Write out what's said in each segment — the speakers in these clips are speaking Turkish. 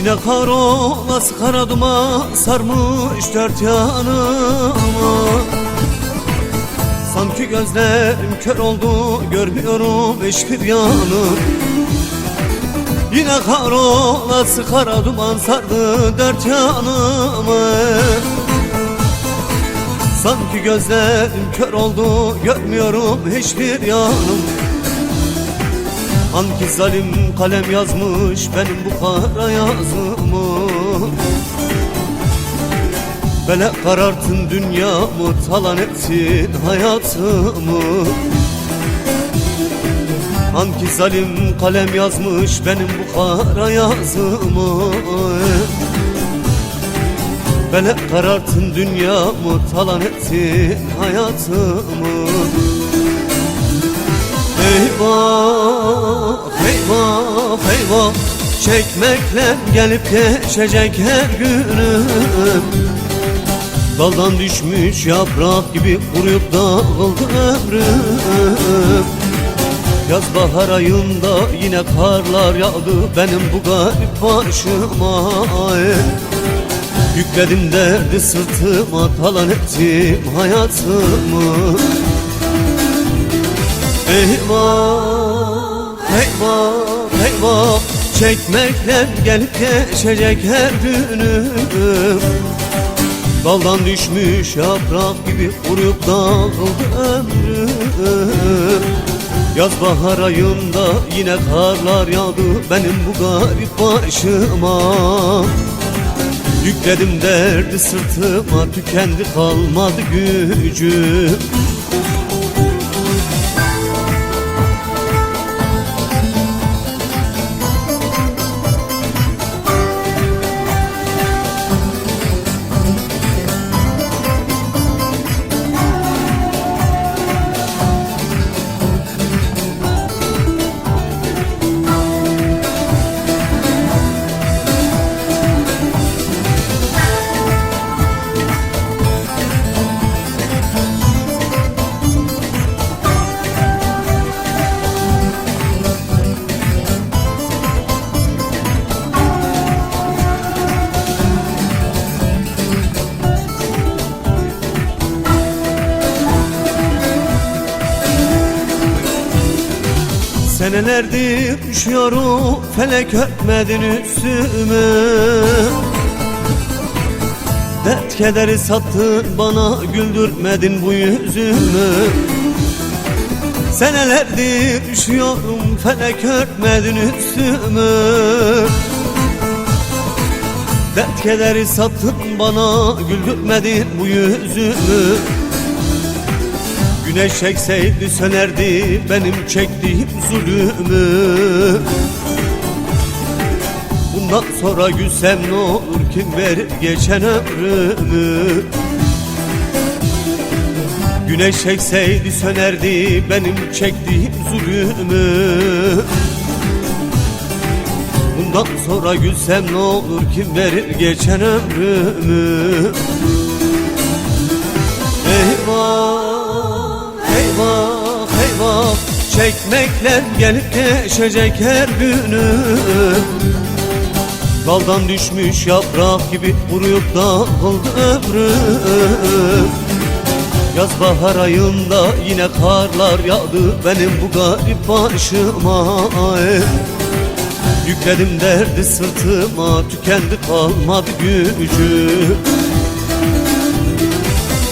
Yine kar olası kara duman sarmış dört yanımı. Sanki gözlerim kör oldu, görmüyorum hiçbir yanı. Yine kar olası kara duman sardı dört yanımı. Sanki gözlerim kör oldu, görmüyorum hiçbir yanım. Hangi zalim kalem yazmış benim bu kara yazımı? Bele karartın dünyamı, talan etsin hayatımı. Hangi zalim kalem yazmış benim bu kara yazımı? Bele karartın dünyamı, talan etsin hayatımı. Eyvah, eyvah, eyvah, çekmekle gelip geçecek her günüm. Daldan düşmüş yaprak gibi kuruyup dağıldı ömrüm. Yaz bahar ayında yine karlar yağdı benim bu garip başıma. Yükledim derdi sırtıma, talan ettim hayatımı. Eyvah, eyvah, eyvah, çekmekle gelip geçecek her günüm. Daldan düşmüş yaprak gibi kuruyup dağıldı ömrüm. Yaz bahar ayında yine karlar yağdı benim bu garip başıma. Yükledim derdi sırtıma, tükendi kalmadı gücüm. Senelerdir düşüyorum, felek örtmedin üstümü. Dert kederi sattın bana, güldürmedin bu yüzümü. Senelerdir düşüyorum, felek örtmedin üstümü. Dert kederi sattın bana, güldürmedin bu yüzümü. Güneş çekseydi sönerdi benim çektiğim zulümü. Bundan sonra gülsem ne olur, kim verir geçen ömrümü? Güneş çekseydi sönerdi benim çektiğim zulümü. Bundan sonra gülsem ne olur, kim verir geçen ömrümü? Eyvah, eyvah, eyvah, çekmekle gelip geçecek her günüm. Daldan düşmüş yaprak gibi kuruyup dağıldı ömrüm. Yaz bahar ayında yine karlar yağdı benim bu garip başıma. Yükledim derdi sırtıma, tükendi kalmadı gücüm.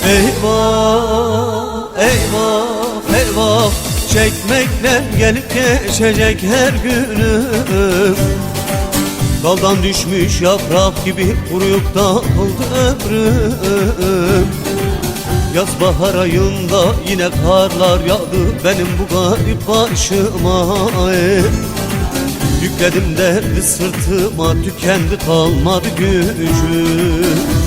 Eyvah, eyvah, eyvah, çekmekle gelip geçecek her günüm. Daldan düşmüş yaprak gibi kuruyup dağıldı ömrüm. Yaz bahar ayında yine karlar yağdı benim bu garip başıma. Yükledim derdi sırtıma, tükendi kalmadı gücüm.